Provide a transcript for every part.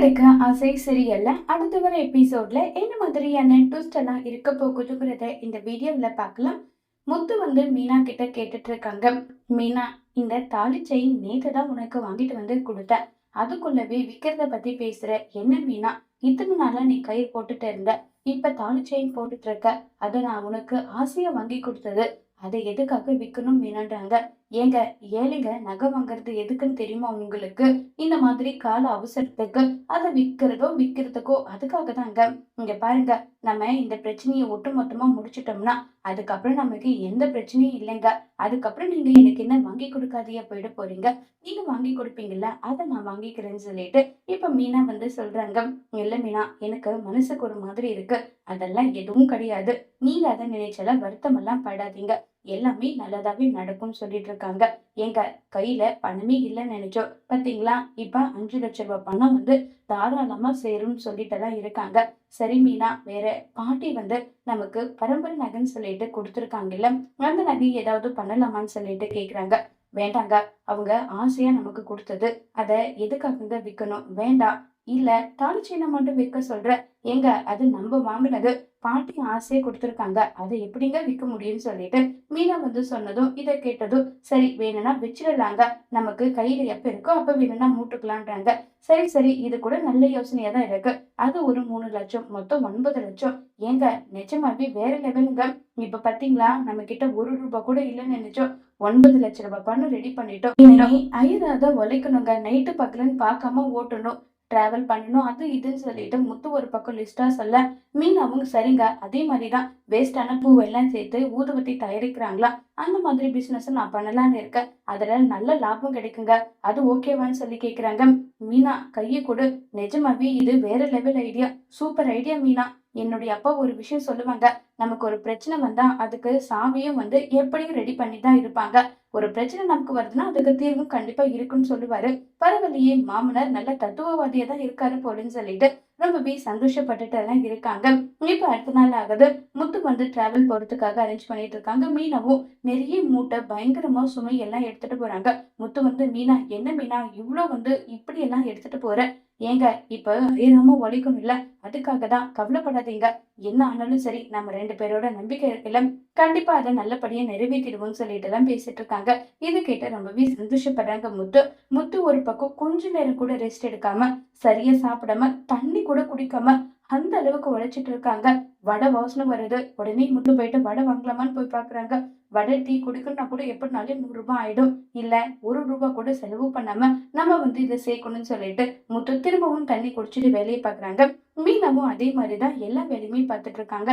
கிடைக்க ஆசை சீரியல்ல அடுத்து வர எபிசோட்ல என்ன மாதிரியான ட்விஸ்ட் எல்லாம் இருக்க போகுதுங்கிறத இந்த வீடியோல பார்க்கலாம். முத்து வந்து மீனா கிட்ட கேட்டுட்டு இருக்காங்க. மீனா, இந்த தாலி செயின் நேத்து தான் உனக்கு வாங்கிட்டு வந்து கொடுத்தேன். அதுக்குள்ளவே விக்கிறத பத்தி பேசுற. என்ன மீனா, இத்தனை நாளா நீ கயிறு போட்டுட்டு இருந்த, இப்ப தாலி செயின் போட்டுட்டு இருக்க. அதை நான் உனக்கு ஆசையா வாங்கி கொடுத்தது, அதை எதுக்காக விக்கணும் மீனான்றாங்க. ஏங்க, ஏழைங்க நகை வாங்குறது எதுக்குன்னு தெரியுமா உங்களுக்கு? இந்த மாதிரி கால அவசரத்துக்கு அதை விக்கிறதுக்கோ அதுக்காக தாங்க. இங்க பாருங்க, நம்ம இந்த பிரச்சனையை ஒட்டு மொத்தமா முடிச்சிட்டோம்னா அதுக்கப்புறம் நமக்கு எந்த பிரச்சனையும் இல்லைங்க. அதுக்கப்புறம் நீங்க எனக்கு என்ன வாங்கி கொடுக்காதையா போயிட போறீங்க? நீங்க வாங்கி கொடுப்பீங்கல்ல, அதை நான் வாங்கிக்கிறேன்னு சொல்லிட்டு இப்ப மீனா வந்து சொல்றாங்க. இல்ல மீனா, எனக்கு மனசுக்கு ஒரு மாதிரி இருக்கு. அதெல்லாம் எதுவும் கிடையாது. நீங்க அதை நினைச்சால வருத்தம் எல்லாம் படாதீங்க. எல்லாமே நல்லதாவே நடக்கும்னு சொல்லிட்டு இருக்காங்க. எங்க கையில பணமே இல்லைன்னு நினைச்சோம் பாத்தீங்களா, இப்ப 5 லட்சம் ரூபாய் பணம் வந்து தாராளமா சேரும்னு சொல்லிட்டு எல்லாம் இருக்காங்க. சரி மீனா, வேற பாட்டி வந்து நமக்கு பரம்பரை நகைன்னு சொல்லிட்டு கொடுத்துருக்காங்கல்ல, அந்த நகை ஏதாவது பண்ணலாமான்னு சொல்லிட்டு கேக்குறாங்க. வேண்டாங்க, அவங்க ஆசையா நமக்கு கொடுத்தது, அத எதுக்காக விற்கணும்? வேண்டாம். இல்ல, தாலிச்சீனை மட்டும் விற்க சொல்ற. எங்க அது நம்ம வாங்கினது, பாட்டி ஆசையா கொடுத்துருக்காங்க, அதை எப்படிங்க விற்க முடியும்னு சொல்லிட்டு மீனா வந்து சொன்னதும் இதை கேட்டதும் சரி வேணும்னா வச்சிடலாங்க, நமக்கு கையில எப்ப இருக்கோ அப்ப வேணும்னா மூட்டுக்கலான்றாங்க. சரி சரி, இது கூட நல்ல யோசனையா தான் இருக்கு. அது ஒரு 3 லட்சம், மொத்தம் 9 லட்சம். ஏங்க, நிஜமாவே வேற லெவலுங்க. இப்ப பாத்தீங்களா, நம்ம கிட்ட 1 ரூபாய் கூட இல்லைன்னு நினைச்சோம், 9 லட்சம் ரூபாய் பணம் ரெடி பண்ணிட்டோம். இனி ஐயராத உழைக்கணுங்க, நைட்டு பக்கலன்னு பார்க்காம ஓட்டணும், டிராவல் பண்ணணும், அது இதுன்னு சொல்லிட்டு முத்து ஒரு பக்கம் லிஸ்டா சொல்ல, மீனாவும் சரிங்க அதே மாதிரிதான் வேஸ்டான பூவெல்லாம் சேர்த்து ஊதுவத்தி தயாரிக்கிறாங்களா, அந்த மாதிரி பிசினஸ் நான் பண்ணலான்னு இருக்கேன், அதுல நல்ல லாபம் கிடைக்குங்க, அது ஓகேவான்னு சொல்லி கேக்குறாங்க. மீனா, கையை கொடு, நிஜமாவே இது வேற level idea, super idea Meena. என்னுடைய அப்பா ஒரு விஷயம் சொல்லுவாங்க, நமக்கு ஒரு பிரச்சனை வந்தா அதுக்கு சாவியும் வந்து எப்படியும் ரெடி பண்ணி தான் இருப்பாங்க. ஒரு பிரச்சனை நமக்கு வருதுன்னா அதுக்கு தீர்வும் கண்டிப்பா இருக்குன்னு சொல்லுவாரு. பரவாயில்லையே, மாமனார் நல்ல தத்துவவாதியா தான் இருக்காரு போலன்னு சொல்லிட்டு ரொம்பவே சந்தோஷப்பட்டுட்டு எல்லாம் இருக்காங்க. இப்ப அடுத்த நாள் ஆகுது. முத்து வந்து டிராவல் போறதுக்காக அரேஞ்ச் பண்ணிட்டு இருக்காங்க. மீனாவும் நிறைய மூட்டை பயங்கரமா சுமை எல்லாம் எடுத்துட்டு போறாங்க. முத்து வந்து, மீனா, என்ன மீனா இவ்வளவு வந்து இப்படி எல்லாம் எடுத்துட்டு போற? ஏங்க, இப்ப ஏறாம உழைக்கணும் இல்ல, அதுக்காக தான், கவலைப்படாதீங்க. என்ன ஆனாலும் சரி, நம்ம 2 பேரோட நம்பிக்கை இருக்குல்ல, கண்டிப்பா அதை நல்லபடியா நிறைவேற்றிடுவோம்னு சொல்லிட்டு எல்லாம் பேசிட்டு இருக்காங்க. இது கேட்ட ரொம்பவே சந்தோஷப்படுறாங்க முத்து. முத்து ஒரு பக்கம் கொஞ்ச நேரம் கூட ரெஸ்ட் எடுக்காம, சரியா சாப்பிடாம, தண்ணி கூட குடிக்காம அந்த அளவுக்கு உழைச்சிட்டு இருக்காங்க. வடை வாசனை வருது. உடனே முத்து போயிட்டு வடை வாங்கலாமான்னு போய் பாக்குறாங்க. வடை டீ குடிக்கணும்னா கூட எப்படினாலும் 100 ரூபாய் ஆயிடும். இல்ல, 1 ரூபாய் கூட செலவு பண்ணாம நம்ம வந்து இதை சேர்க்கணும்னு சொல்லிட்டு முத்து திரும்பவும் தண்ணி குடிச்சிட்டு வேலையை பாக்குறாங்க. மீனாவும் அதே மாதிரிதான் எல்லா வேலையுமே பார்த்துட்டு இருக்காங்க.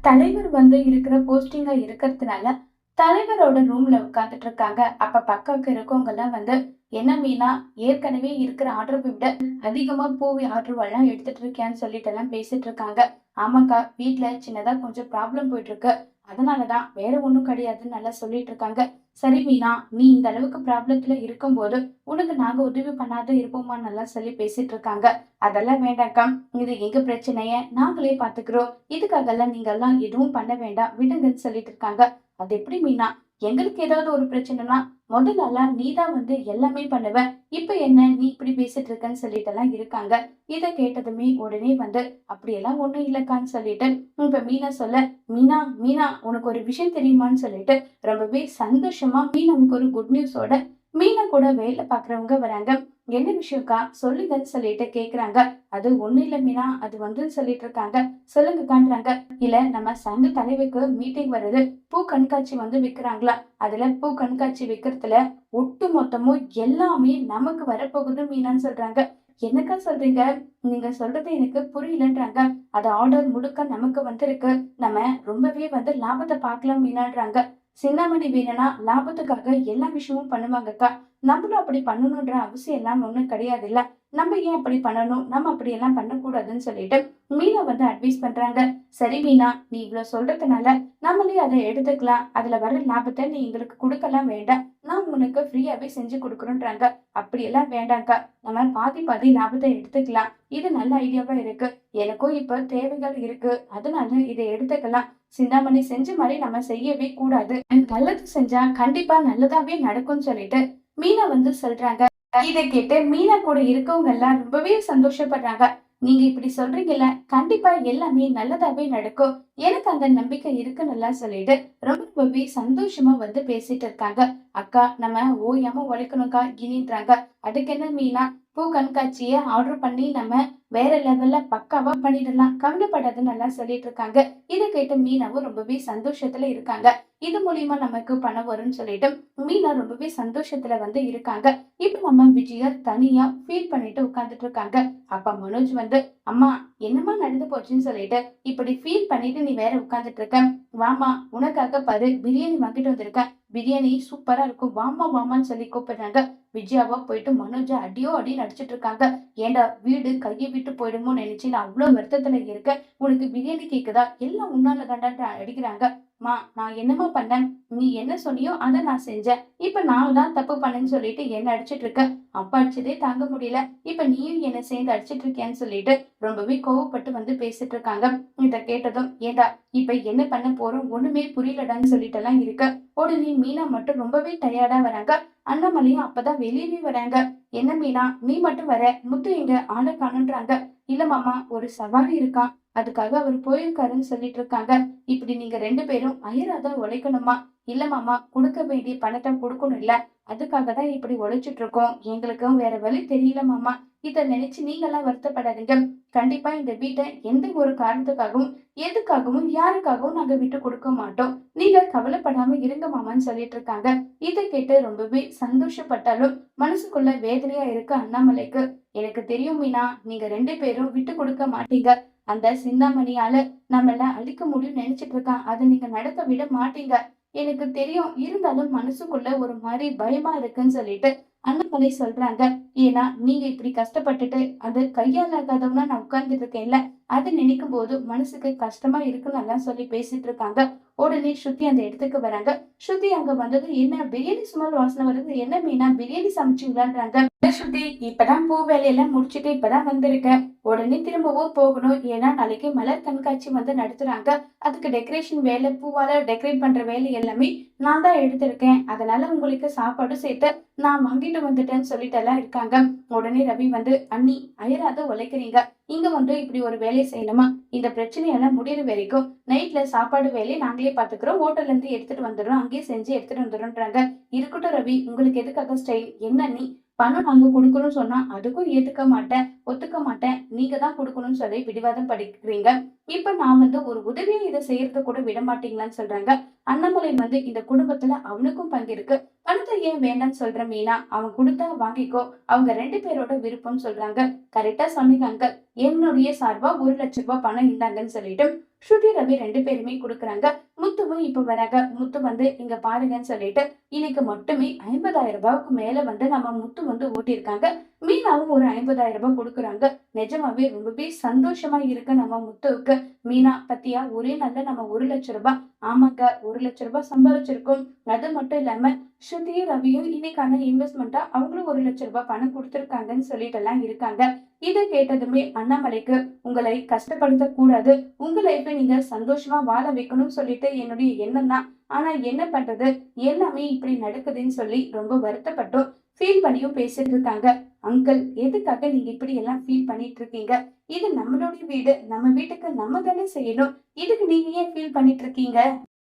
தலைவர் வந்து இருக்கிற போஸ்டிங்கா இருக்கிறதுனால தலைவரோட ரூம்ல உட்கார்ந்துட்டு இருக்காங்க. அப்ப பக்கம் இருக்கவங்க எல்லாம் வந்து, என்ன மீனா, ஏற்கனவே இருக்கிற ஆர்டரை விட அதிகமா பூவி ஆர்டர் எல்லாம் எடுத்துட்டு இருக்கேன்னு சொல்லிட்டு எல்லாம் பேசிட்டு இருக்காங்க. ஆமாக்கா, வீட்டுல சின்னதா கொஞ்சம் ப்ராப்ளம் போயிட்டு இருக்கு, அதனாலதான், வேற ஒண்ணும் கிடையாதுன்னு நல்லா சொல்லிட்டு இருக்காங்க. சரி மீனா, நீ இந்த அளவுக்கு ப்ராப்ளத்துல இருக்கும்போது உனக்கு நாங்க உதவி பண்ணாத இருப்போமா நல்லா சொல்லி பேசிட்டு இருக்காங்க. அதெல்லாம் வேண்டாக்கா, இது எங்க பிரச்சனைய நாங்களே பாத்துக்கிறோம், இதுக்காக எல்லாம் நீங்க எல்லாம் எதுவும் பண்ண வேண்டாம் விடுங்கன்னு சொல்லிட்டு இருக்காங்க. அது எப்படி மீனா, எங்களுக்கு ஏதாவது ஒரு பிரச்சனைனா முதல்ல நீதான் வந்து எல்லாமே பண்ணுவ, இப்ப என்ன நீ இப்படி பேசிட்டு இருக்கன்னு சொல்லிட்டு எல்லாம் இருக்காங்க. இத கேட்டதுமே உடனே வந்து, அப்படியெல்லாம் ஒண்ணும் இல்லக்கான்னு சொல்லிட்டு இப்ப மீனா சொல்ல, மீனா மீனா உனக்கு ஒரு விஷயம் தெரியுமான்னு சொல்லிட்டு ரொம்பவே சந்தோஷமா மீனாவுக்கு ஒரு குட் நியூஸோட மீனா கூட வேலை பாக்குறவங்க வராங்க. என்ன விஷயம்க்கா சொல்லுங்கன்னு சொல்லிட்டு கேக்குறாங்க. அது ஒண்ணு இல்ல மீனா, அது வந்து சொல்லிட்டு இருக்காங்க. சொல்லுங்கக்கான்றாங்க. இல்ல, நம்ம சங்க தலைவருக்கு மீட்டிங் வருது, பூ கண்காட்சி வந்து விக்கிறாங்களா, அதுல பூ கண்காட்சி விக்கிறதுல ஒட்டு மொத்தமும் எல்லாமே நமக்கு வரப்போகுது மீனான்னு சொல்றாங்க. என்னக்கா சொல்றீங்க? நீங்க சொல்றது எனக்கு புரியலன்றாங்க. அது ஆர்டர் முழுக்க நமக்கு வந்திருக்கு, நம்ம ரொம்பவே வந்து லாபத்தை பார்க்கலாம் மீனான்றாங்க. சிந்தாமணி வேணும்னா லாபத்துக்காக எல்லா விஷயமும் பண்ணுவாங்கக்கா, நம்மளும் அப்படி பண்ணணும்ன்ற அவசியம் எல்லாம் ஒண்ணும் கிடையாது இல்ல, நம்ம ஏன் அப்படி பண்ணணும், நம்ம அப்படி எல்லாம் பண்ணக்கூடாதுன்னு சொல்லிட்டு மீனா வந்து அட்வைஸ் பண்றாங்க. சரி மீனா, நீ இவ்வளவு சொல்றதுனால நம்மளே அதை எடுத்துக்கலாம், அதுல வர லாபத்தை நீ எங்களுக்கு கொடுக்கலாம் வேண்டாம், நான் உனக்கு ஃப்ரீயாவே செஞ்சு கொடுக்குறோன்றாங்க. அப்படியெல்லாம் வேண்டாம்க்கா, நம்ம பாதி பாதி லாபத்தை எடுத்துக்கலாம், இது நல்ல ஐடியாவா இருக்கு, எனக்கும் இப்ப தேவைகள் இருக்கு, அதனால இதை எடுத்துக்கலாம், சிந்தாமணி செஞ்ச மாதிரி நம்ம செய்யவே கூடாது, நல்லது செஞ்சா கண்டிப்பா நல்லதாவே நடக்கும்னு சொல்லிட்டு மீனா வந்து சொல்றாங்க. இதை கேட்டு மீனா கூட இருக்கவங்க எல்லாம் ரொம்பவே சந்தோஷப்படுறாங்க. நீங்க இப்படி சொல்றீங்கல்ல, கண்டிப்பா எல்லாமே நல்லதாவே நடக்கும். எனக்கு அந்த நம்பிக்கை இருக்குன்னு எல்லாம் சொல்லிட்டு ரொம்பவே சந்தோஷமா வந்து பேசிட்டு இருக்காங்க. அக்கா நம்ம ஓயாம உழைக்கணும்க்கா இனின்றாங்க. அதுக்கு என்ன மீனா, பூ கண்காட்சிய ஆர்டர் பண்ணி நம்ம வேற லெவல்ல பக்காவா பண்ணிடலாம், கவலைப்படாதுன்னு நல்லா சொல்லிட்டு இருக்காங்க. இதை கேட்டு மீனாவும் ரொம்பவே சந்தோஷத்துல இருக்காங்க. இது மூலியமா நமக்கு பணம் வரும்னு சொல்லிட்டு மீனா ரொம்பவே சந்தோஷத்துல வந்து இருக்காங்க. இப்ப நம்ம விஜயா தனியா ஃபீல் பண்ணிட்டு உட்கார்ந்துட்டு இருக்காங்க. அப்ப மனோஜ் வந்து, அம்மா என்னம்மா நடந்து போச்சுன்னு சொல்லிட்டு இப்படி ஃபீல் பண்ணிட்டு நீ வேற உட்கார்ந்துட்டு இருக்க, வாமா உனக்காக பாரு பிரியாணி வாங்கிட்டு வந்திருக்கேன், பிரியாணி சூப்பரா இருக்கும், வாமா வாமான்னு சொல்லி கூப்பிடுறாங்க. விஜயாவா போயிட்டு மனோஜ அடியோ அடி நடிச்சிட்டு இருக்காங்க. ஏண்டா வீடு கையை விட்டு போயிடுமோ நினைச்சு நான் அவ்வளவு வருத்தத்துல இருக்கேன், உனக்கு பிரியாணி கேக்குதா, எல்லாம் உன்னால தாண்டா அடிக்கிறாங்க. மா நான் என்னமா பண்ணேன், நீ என்ன சொன்னியோ அதை நான் செஞ்சேன், இப்ப நான் தான் தப்பு பண்ணேன்னு சொல்லிட்டு என்ன அடிச்சிட்டு இருக்க, அப்பா அடிச்சதே தாங்க முடியல, இப்ப நீயும் என்ன சேர்ந்து அடிச்சிட்டு இருக்கேன்னு சொல்லிட்டு ரொம்பவே கோவப்பட்டு வந்து பேசிட்டு இருக்காங்க. இத கேட்டதும், ஏண்டா இப்ப என்ன பண்ண போறோம் ஒண்ணுமே புரியலடான்னு சொல்லிட்டு எல்லாம் இருக்க. உடனே மீனா மட்டும் ரொம்பவே டயர்டா வராங்க. அண்ணாமலையும் அப்பதான் வெளியவே வராங்க. என்ன மீனா நீ மட்டும் வர, முத்து எங்க ஆளை காணுன்றாங்க. இல்ல மாமா ஒரு சவாரி இருக்கான், அதுக்காக அவர் போயிருக்காருன்னு சொல்லிட்டு இருக்காங்க. இப்படி நீங்க 2 பேரும் அயராத உழைக்கணுமா? இல்ல மாமா கொடுக்க வேண்டிய பணத்தை கொடுக்கணும் இல்ல, அதுக்காக தான் இப்படி உழைச்சிட்டு இருக்கோம், எங்களுக்கும் வேற வழி தெரியல மாமா. இத நினைச்சு நீங்க எல்லாம் வருத்தப்படாதீங்க. கண்டிப்பா இந்த வீட்டை எந்த ஒரு காரணத்துக்காகவும் எதுக்காகவும் யாருக்காகவும் நாங்க விட்டு கொடுக்க மாட்டோம், நீங்க கவலைப்படாம இருங்க மாமான்னு சொல்லிட்டு இருக்காங்க. இதை கேட்டு ரொம்பவே சந்தோஷப்பட்டாலும் மனசுக்குள்ள வேதனையா இருக்கு அண்ணாமலைக்கு. எனக்கு தெரியும் மீனா, நீங்க 2 பேரும் விட்டு கொடுக்க மாட்டீங்க, அந்த சிந்தாமணியால நம்மள அழிக்க முடியும்னு நினைச்சிட்டு இருக்கான், அதை நீங்க நடக்க விட மாட்டீங்க, எனக்கு தெரியும். இருந்தாலும் மனசுக்குள்ள ஒரு மாதிரி பயமா இருக்குன்னு சொல்லிட்டு அண்ணாமலை சொல்றாங்க. ஏன்னா நீங்க இப்படி கஷ்டப்பட்டுட்டு அது கையாலாகாதவனா நான் உட்கார்ந்துட்டு இருக்கேன்ல, அதை நினைக்கும் போது மனசுக்கு கஷ்டமா இருக்குன்னு எல்லாம் சொல்லி பேசிட்டு இருக்காங்க. உடனே ஸ்ருதி அந்த இடத்துக்கு வராங்க. ஸ்ருதி அங்க வந்தது, என்ன பிரியாணி ஸ்மெல் வாசனை வருது, என்ன மீனா பிரியாணி சமைச்சீங்களான்றாங்க. ஸ்ருதி இப்பதான் பூ வேலையெல்லாம் முடிச்சுட்டு இப்பதான் வந்திருக்கேன், உடனே திரும்பவும் போகணும், ஏன்னா நாளைக்கு மலர் கண்காட்சி வந்து நடத்துறாங்க, அதுக்கு டெக்கரேஷன் வேலை பூவால டெக்கரேட் பண்ற வேலை எல்லாமே நான் தான் எடுத்திருக்கேன், அதனால உங்களுக்கு சாப்பாடு சேர்த்து நான் வாங்கிட்டு வந்துட்டேன்னு சொல்லிட்டு எல்லாம் இருக்காங்க. உடனே ரவி வந்து, அண்ணி அயராத உழைக்கிறீங்க, இங்க வந்து இப்படி ஒரு வேலையை செய்யணுமா, இந்த பிரச்சனையெல்லாம் முடிகிற வரைக்கும் நைட்ல சாப்பாடு வேலையை நாங்களே பாத்துக்கிறோம், ஹோட்டல்ல இருந்து எடுத்துட்டு வந்துடுறோம், அங்கேயே செஞ்சு எடுத்துட்டு வந்துடும்ன்றாங்க. இருக்கட்டும் ரவி, உங்களுக்கு எதுக்காக ஸ்டைல், என்ன நீ பணம் நாங்க கொடுக்கணும்னு சொன்னா அதுக்கும் ஏத்துக்க மாட்டேன், ஒத்துக்க மாட்டேன், நீங்க தான் கொடுக்கணும்னு சொல்லி பிடிவாதம் படிக்கிறீங்க, இப்ப நான் வந்து ஒரு உதவியை இதை செய்யறது கூட விட மாட்டீங்களான்னு சொல்றாங்க. அண்ணாமலை வந்து, இந்த குடும்பத்துல அவனுக்கும் பங்கு இருக்கு, பணத்தை ஏன் வேண்டாம்னு சொல்ற மீனா, அவன் கொடுத்தா வாங்கிக்கோ, அவங்க 2 பேரோட விருப்பம்னு சொல்றாங்க. கரெக்டா சொன்னீங்க அங்கிள், என்னுடைய சார்பா 1,00,000 பணம் இந்தாங்கன்னு சொல்லிட்டு ஸ்ருதி ரவி 2 பேருமே கொடுக்குறாங்க. முத்துவும் இப்ப வராங்க. முத்து வந்து, இங்க பாருங்கன்னு சொல்லிட்டு இன்னைக்கு மட்டுமே 50,000 மேல வந்து நம்ம முத்து வந்து ஓட்டியிருக்காங்க. மீனாவும் ஒரு 50,000 கொடுக்குறாங்க. நிஜமாவே ரொம்பவே சந்தோஷமா இருக்கு நம்ம முத்துவுக்கு. மீனா பத்தியா ஒரே நாள்ல நம்ம 1,00,000, ஆமாங்க 1,00,000 சம்பாதிச்சிருக்கோம். அது மட்டும் இல்லாம ஸ்ருதியும் ரவியும் இன்னைக்கான இன்வெஸ்ட்மெண்டா அவங்களும் 1,00,000 பணம் கொடுத்துருக்காங்கன்னு சொல்லிட்டு எல்லாம் இருக்காங்க. இதை கேட்டதுமே அண்ணாமலைக்கு, உங்களை கஷ்டப்படுத்த கூடாது, உங்க லைஃப்ல நீங்க சந்தோஷமா வாழ வைக்கணும்னு சொல்லிட்டு என்னுடைய எண்ணம் தான், ஆனா என்ன பண்றது, எல்லாமே இப்படி நடக்குதுன்னு சொல்லி ரொம்ப வருத்தப்பட்டும் ஃபீல் பண்ணியும் பேசிட்டு இருக்காங்க. அங்கிள் எதுக்காக நீங்க இப்படி எல்லாம் ஃபீல் பண்ணிட்டு இருக்கீங்க, இது நம்மளுடைய வீடு, நம்ம வீட்டுக்கு நம்ம தானே செய்யணும், இதுக்கு நீங்க ஏன் ஃபீல் பண்ணிட்டு இருக்கீங்க,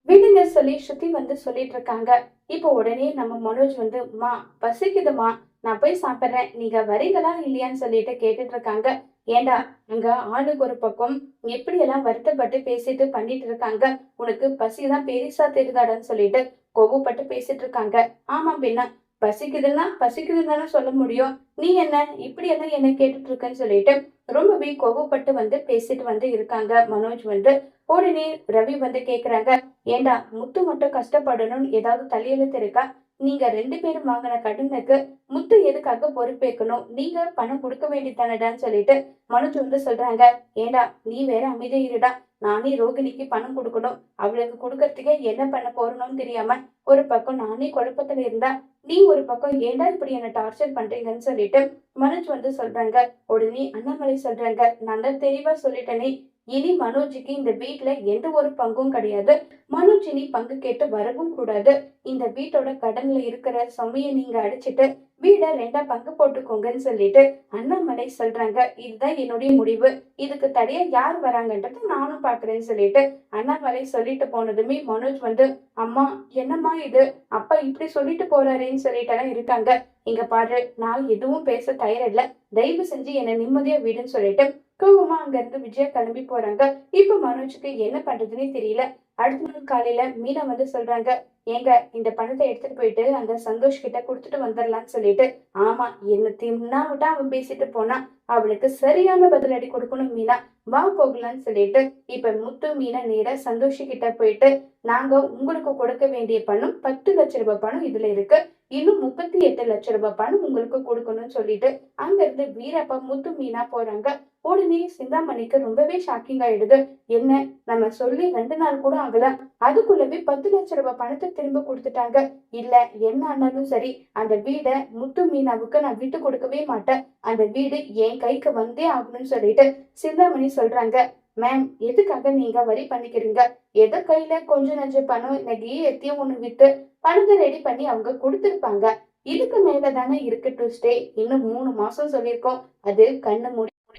விடுங்க சொல்லி ஸ்ருதி வந்து சொல்லிட்டு இருக்காங்க. இப்போ உடனே நம்ம மனோஜ் வந்து, மா பசிக்குதுமா, நான் போய் சாப்பிடுறேன், நீங்க வரீங்களா இல்லையான்னு சொல்லிட்டு கேட்டுட்டு இருக்காங்க. ஏண்டா அங்க ஆளுக்கு ஒரு பக்கம் எப்படி எல்லாம் வருத்தப்பட்டு பேசிட்டு பண்ணிட்டு இருக்காங்க, உனக்கு பசிதான் பெருசா தெரியுதாடான்னு சொல்லிட்டு கோவப்பட்டு பேசிட்டு இருக்காங்க. ஆமா பின்ன, பசிக்குதுன்னா பசிக்குதுன்னு தானே சொல்ல முடியும், நீ என்ன இப்படி எல்லாம் என்ன கேட்டுட்டு இருக்கன்னு சொல்லிட்டு ரொம்பவே கோவப்பட்டு வந்து பேசிட்டு வந்து இருக்காங்க மனோஜ் வந்து. உடனே ரவி வந்து கேக்குறாங்க, ஏண்டா முத்து மட்டும் கஷ்டப்படணும்னு ஏதாவது தலையெழுத்து இருக்கா, நீங்க 2 பேரும் வாங்கின கடனுக்கு முத்து எதுக்காக பொறுப்பேற்கணும், நீங்க பணம் கொடுக்க வேண்டியதானடான்னு சொல்லிட்டு மனோஜ் வந்து சொல்றாங்க. ஏண்டா நீ வேற அமைதியா இருடா, நானே ரோகிணிக்கு பணம் கொடுக்கணும், அவளுக்கு கொடுக்கறதுக்கே என்ன பண்ண போறணும்னு தெரியாம ஒரு பக்கம் நானே குழப்பத்துல இருந்தா, நீ ஒரு பக்கம் ஏண்டா இப்படி என்ன டார்ச்சர் பண்றீங்கன்னு சொல்லிட்டு மனோஜ் வந்து சொல்றாங்க. உடனே அண்ணாமலை சொல்றாங்க, நான் தான் தெளிவா சொல்லிட்டேனே, இனி மனோஜுக்கு இந்த வீட்டுல எந்த ஒரு பங்கும் கிடையாது. மனோஜ் இனி பங்கு கேட்டு வரவும் கூடாது. இந்த வீட்டோட கடன்ல இருக்கிற சுமையை நீங்க அடிச்சிட்டு வீட 2 பங்கு போட்டுக்கோங்கன்னு சொல்லிட்டு அண்ணாமலை சொல்றாங்க. இதுதான் என்னுடைய முடிவு. இதுக்கு தடையா யார் வராங்கன்றத நானும் பாக்குறேன்னு சொல்லிட்டு அண்ணாமலை சொல்லிட்டு போனதுமே மனோஜ் வந்து, அம்மா என்னம்மா இது, அப்பா இப்படி சொல்லிட்டு போறாரேன்னு சொல்லிட்டு எல்லாம் இருக்காங்க. இங்க பாரு, நான் எதுவும் பேச தயாரில்ல. தயவு செஞ்சு என்னை நிம்மதியா விடுன்னு சொல்லிட்டு கோவமா அங்க இருந்து விஜயா கிளம்பி போறாங்க. இப்ப மனோஜுக்கு என்ன பண்றதுன்னே தெரியல. அடுத்த நாள் காலையில மீனா வந்து சொல்றாங்க, ஏங்க இந்த பணத்தை எடுத்துட்டு போயிட்டு அந்த சந்தோஷ் கிட்ட கொடுத்துட்டு வந்துடலாம்னு சொல்லிட்டு. ஆமா, என்ன தின்னா விட்டா அவன் பேசிட்டு போனா, அவளுக்கு சரியான பதிலடி கொடுக்கணும் மீனா, வா போகலான்னு சொல்லிட்டு இப்ப முத்து மீனா நேர சந்தோஷ் கிட்ட போயிட்டு, நாங்க உங்களுக்கு கொடுக்க வேண்டிய பணம் 10 லட்சம் ரூபாய் பணம் இதுல இருக்கு, இன்னும் 38 லட்சம் ரூபாய் பணம் உங்களுக்கு கொடுக்கணும்னு சொல்லிட்டு அங்க இருந்து வீரப்பா முத்து மீனா போறாங்க. உடனே சிந்தாமணிக்கு ரொம்பவே ஷாக்கிங் ஆயிடுது. என்ன, நம்ம சொல்லி 2 நாள் கூட ஆகல, அதுக்குள்ளவே 10 லட்சம் ரூபாய் பணத்தை திரும்ப கொடுத்துட்டாங்க. இல்ல, என்ன ஆனாலும் சரி, அந்த வீட முத்து மீனாவுக்கு நான் விட்டு கொடுக்கவே மாட்டேன். அந்த வீடு என் கைக்கு வந்தே ஆகணும்னு சொல்லிட்டு சிந்தாமணி சொல்றாங்க. மேம், எதுக்காக நீங்க வரி பண்ணிக்கிறீங்க? எதோ கையில கொஞ்சம் நஞ்ச பணம் நகையை எத்தையும் ஒண்ணு விட்டு பணத்தை ரெடி பண்ணி அவங்க கொடுத்திருப்பாங்க. இதுக்கு மேலதானே இருக்கு ட்விஸ்டே. இன்னும் 3 மாசம் சொல்லியிருக்கோம். அது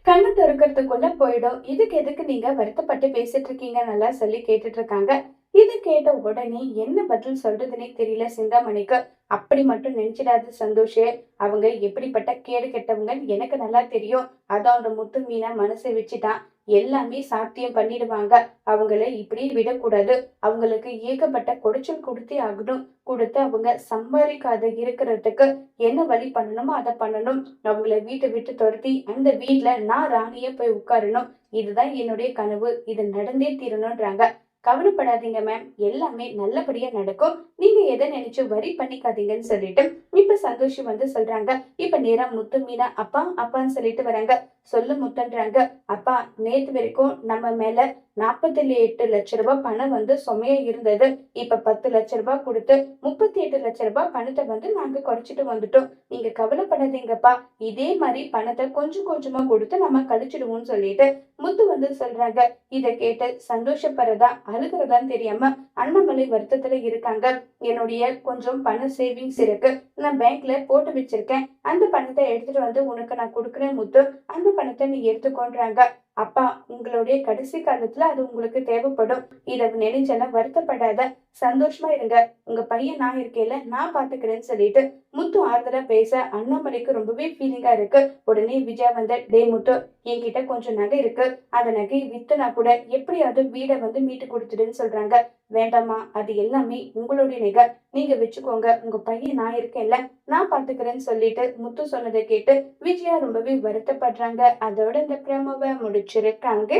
கண்ணு திறக்கிறதுக்குள்ள போயிடும். இதுக்கு எதுக்கு நீங்க வருத்தப்பட்டு பேசிட்டு இருக்கீங்க நல்லா சொல்லி கேட்டுட்டு இருக்காங்க. இது கேட்ட உடனே என்ன பதில் சொல்றதுன்னே தெரியல சிந்தாமணிக்கு. அப்படி மட்டும் நினைச்சிடாது சந்தோஷே, அவங்க எப்படிப்பட்ட கேடு கெட்டவங்கன்னு எனக்கு நல்லா தெரியும். அதான் அந்த முத்து மீனா மனசை வச்சுட்டான், எல்லாமே சாத்தியம் பண்ணிடுவாங்க. அவங்கள இப்படி விடக்கூடாது. அவங்களுக்கு ஏகப்பட்ட குடைச்சல் கொடுத்தே ஆகணும். கொடுத்து அவங்க சம்பாதிக்காத இருக்கிறதுக்கு என்ன வழி பண்ணணுமோ அதை பண்ணணும். அவங்கள வீட்டை விட்டு துரத்தி அந்த வீட்டுல நான் ராணிய போய் உட்காரணும். இதுதான் என்னுடைய கனவு. இது நடந்தே தீரணும்ன்றாங்க. கவலைப்படாதீங்க மேம், எல்லாமே நல்லபடியா நடக்கும். நீங்க எதை நினைச்சு வரி பண்ணிக்காதீங்கன்னு சொல்லிட்டு இப்ப சந்தோஷி வந்து சொல்றாங்க. இப்ப நேரா முத்து மீனா அப்பா அப்பான்னு சொல்லிட்டு வராங்க. சொல்லு முத்துன்றாங்க. அப்பா, நேத்து வரைக்கும் நம்ம மேல 48 லட்சம் ரூபாய் பணம் வந்து சுமையா இருந்தது. இப்ப 10 லட்சம் ரூபாய் கொடுத்து 38 லட்சம் ரூபாய் பணத்தை வந்து நாங்க குறைச்சிட்டு வந்துட்டோம். நீங்க கவலைப்படாதீங்கப்பா, இதே மாதிரி பணத்தை கொஞ்சம் கொஞ்சமா கொடுத்து நம்ம கழிச்சிடுவோம்னு சொல்லிட்டு முத்து வந்து சொல்றாங்க. இத கேட்டு சந்தோஷப்படுறதா அழுகிறதான்னு தெரியாம அண்ணாமலை வருத்தத்துல இருக்காங்க. என்னுடைய கொஞ்சம் பண சேவிங்ஸ் இருக்கு, நான் பேங்க்ல போட்டு வச்சிருக்கேன். அந்த பணத்தை எடுத்துட்டு வந்து உனக்கு நான் கொடுக்குறேன் முத்து, அந்த பணத்தை நீ எடுத்துக்கோன்றாங்க. அப்பா, உங்களுடைய கடைசி காலத்துல அது உங்களுக்கு தேவைப்படும். இத நினைச்செல்லாம் வருத்தப்படாத, சந்தோஷமா இருங்க. உங்க பையன் நான் இருக்கேன்ல, நான் பாத்துக்கிறேன்னு சொல்லிட்டு முத்து ஆறுதலா பேச அண்ணாமலைக்கு ரொம்பவே ஃபீலிங்கா இருக்கு. உடனே விஜயா வந்து, டே முத்து, என்கிட்ட கொஞ்சம் நகை இருக்கு, அந்த நகையை வித்துனா கூட எப்படியாவது வீடை வந்து மீட்டு கொடுத்துடுன்னு சொல்றாங்க. வேண்டாமா, அது எல்லாமே உங்களுடைய நகை, நீங்க வச்சுக்கோங்க. உங்க பையன் நான் இருக்கேன்ல, நான் பாத்துக்கிறேன்னு சொல்லிட்டு முத்து சொன்னதை கேட்டு விஜயா ரொம்பவே வருத்தப்படுறாங்க. அதோட இந்த பிரமோவை முடிச்சிருக்காங்க.